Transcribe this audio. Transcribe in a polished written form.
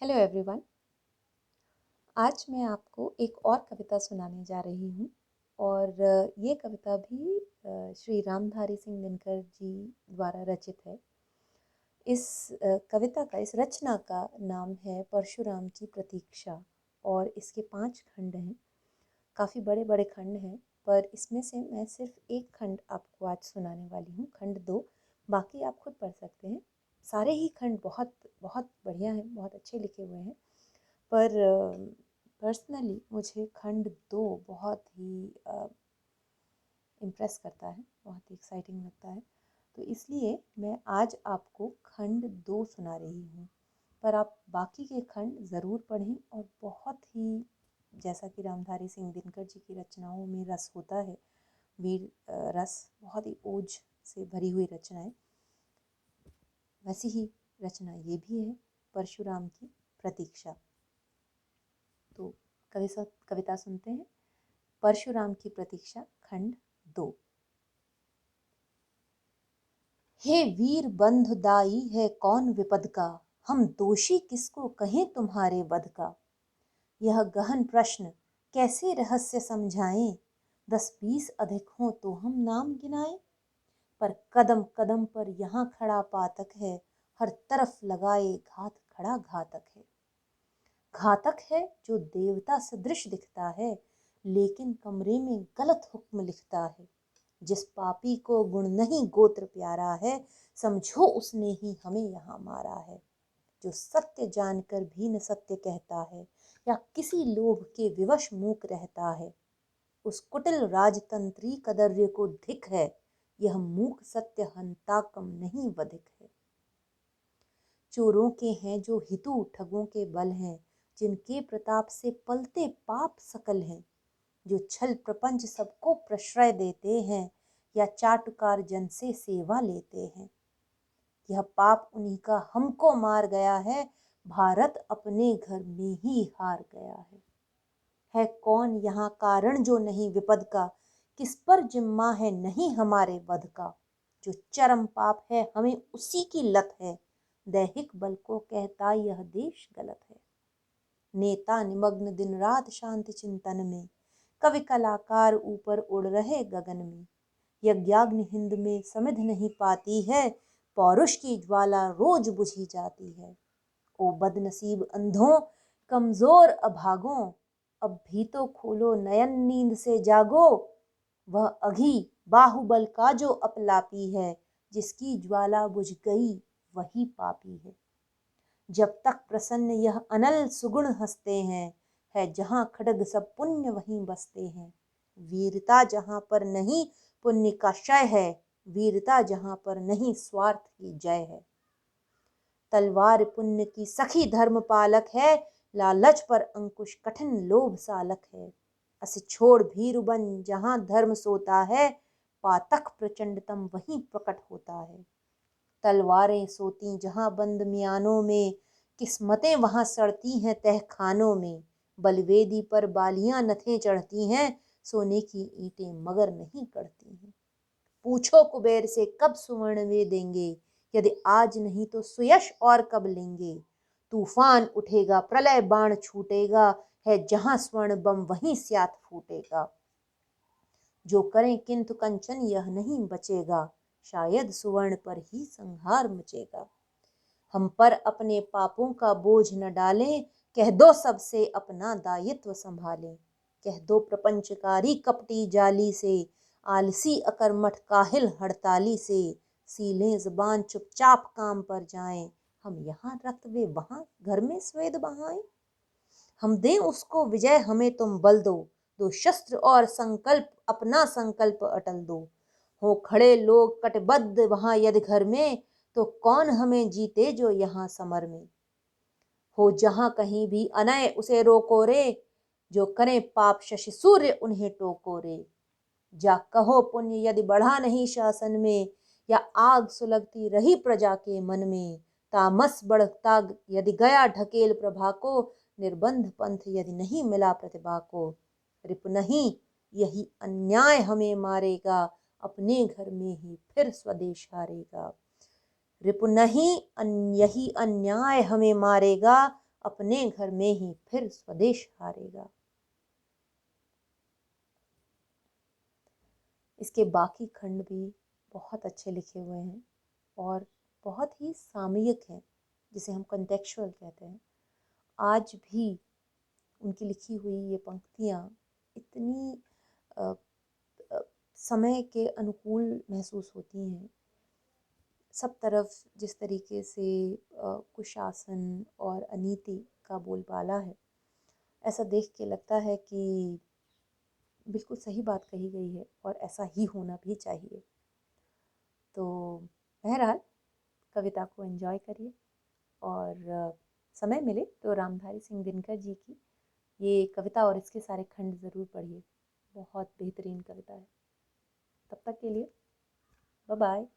Hello everyone. आज मैं आपको एक और कविता सुनाने जा रही हूँ और ये कविता भी श्री रामधारी सिंह दिनकर जी द्वारा रचित है। इस कविता का, इस रचना का नाम है परशुराम की प्रतीक्षा और इसके 5 खंड हैं। काफ़ी बड़े बड़े खंड हैं, पर इसमें से मैं सिर्फ एक खंड आपको आज सुनाने वाली हूँ, खंड 2। बाकी आप खुद पढ़ सकते हैं। सारे ही खंड बहुत बहुत बढ़िया हैं, बहुत अच्छे लिखे हुए हैं, पर पर्सनली मुझे खंड 2 बहुत ही इम्प्रेस करता है, बहुत ही एक्साइटिंग लगता है। तो इसलिए मैं आज आपको खंड 2 सुना रही हूँ, पर आप बाकी के खंड ज़रूर पढ़ें। और बहुत ही, जैसा कि रामधारी सिंह दिनकर जी की रचनाओं में रस होता है, वीर रस, बहुत ही ओज से भरी हुई रचनाएं, वैसी ही रचना ये भी है, परशुराम की प्रतीक्षा। तो कविता सुनते हैं। परशुराम की प्रतीक्षा, खंड 2। हे वीर बंधु दाई है कौन विपद का, हम दोषी किसको कहें तुम्हारे वध का। यह गहन प्रश्न कैसे रहस्य समझाएं, 10-20 अधिक हों तो हम नाम गिनाएं। पर कदम कदम पर यहाँ खड़ा पातक है, हर तरफ लगाए घात खड़ा घातक है। घातक है जो देवता सदृश दिखता है, लेकिन कमरे में गलत हुक्म लिखता है। जिस पापी को गुण नहीं गोत्र प्यारा है, समझो उसने ही हमें यहाँ मारा है। जो सत्य जानकर भी न सत्य कहता है, या किसी लोभ के विवश मूक रहता है, उस कुटिल राजतंत्री कदर्य को धिक है। यह मूक सत्य हंता कम नहीं वधिक है। चोरों के हैं जो हितु ठगों के बल हैं, जिनके प्रताप से पलते पाप सकल हैं। जो छल प्रपंच सबको प्रश्रय देते हैं, या चाटुकार जन से सेवा लेते हैं। यह पाप उन्हीं का हमको मार गया है, भारत अपने घर में ही हार गया है कौन यहाँ कारण जो नहीं विपद का, किस पर जिम्मा है नहीं हमारे वध का। जो चरम पाप है हमें उसी की लत है, दैहिक बल को कहता यह देश गलत है। नेता निमग्न दिन रात शांति चिंतन में, कवि कलाकार ऊपर उड़ रहे गगन में। यज्ञाग्नि हिंद में समिध नहीं पाती है, पौरुष की ज्वाला रोज बुझी जाती है। ओ बदनसीब अंधों कमजोर अभागों, अब भी तो खोलो नयन नींद से जागो। वह अघी बाहुबल का जो अपलापी है, जिसकी ज्वाला बुझ गई वही पापी है। जब तक प्रसन्न यह अनल सुगुण हंसते हैं, है जहाँ खड्ग सब पुण्य वहीं बसते हैं। वीरता जहाँ पर नहीं पुण्य का क्षय है, वीरता जहाँ पर नहीं स्वार्थ की जय है। तलवार पुण्य की सखी धर्म पालक है, लालच पर अंकुश कठिन लोभ सालक है। अस छोड़ भीरु बन जहाँ धर्म सोता है, पातक प्रचंडतम वहीं प्रकट होता है। तलवारें सोती जहाँ बंद मियानों में, किस्मतें वहाँ सड़ती हैं तहखानों में। बलवेदी पर बालियां नथें चढ़ती हैं, सोने की ईंटें मगर नहीं कढ़ती हैं। पूछो कुबेर से कब सुवर्ण वे देंगे, यदि आज नहीं तो सुयश और कब लेंगे। तूफान उठेगा प्रलय बाण छूटेगा, है जहां स्वर्ण बम वहीं स्यात फूटेगा। जो करें किंतु कंचन यह नहीं बचेगा, शायद सुवर्ण पर ही संहार मचेगा। हम पर अपने पापों का बोझ न डालें, कह दो सबसे अपना दायित्व संभालें। कह दो प्रपंचकारी कपटी जाली से, आलसी अकर्मठ काहिल हड़ताली से। सीलें ज़बान चुपचाप काम पर जाएं, हम यहाँ रक्त वे वहाँ घर में स्वेद बहाएं। हम दें उसको विजय हमें तुम बल दो, दो शस्त्र और संकल्प अपना संकल्प अटल दो। हो खड़े लोग कटिबद्ध वहां यदि घर में, तो कौन हमें जीते जो यहाँ समर में। हो जहां कहीं भी अनय उसे रोको रे, जो करें पाप शशि सूर्य उन्हें टोको रे। जा कहो पुण्य यदि बढ़ा नहीं शासन में, या आग सुलगती रही प्रजा के मन में। तामस बढ़ता यदि गया ढकेल प्रभा को, निर्बंध पंथ यदि नहीं मिला प्रतिभा को। रिप नहीं यही अन्याय हमें मारेगा, अपने घर में ही फिर स्वदेश हारेगा। रिप नहीं यही अन्याय हमें मारेगा, अपने घर में ही फिर स्वदेश हारेगा। इसके बाकी खंड भी बहुत अच्छे लिखे हुए हैं और बहुत ही सामयिक हैं, जिसे हम कंटेक्चुअल कहते हैं। आज भी उनकी लिखी हुई ये पंक्तियाँ इतनी अ, अ, समय के अनुकूल महसूस होती हैं। सब तरफ जिस तरीके से कुशासन और अनीति का बोलबाला है, ऐसा देख के लगता है कि बिल्कुल सही बात कही गई है और ऐसा ही होना भी चाहिए। तो बहरहाल कविता को एंजॉय करिए और समय मिले तो रामधारी सिंह दिनकर जी की ये कविता और इसके सारे खंड ज़रूर पढ़िए। बहुत बेहतरीन कविता है। तब तक के लिए बाय बाय।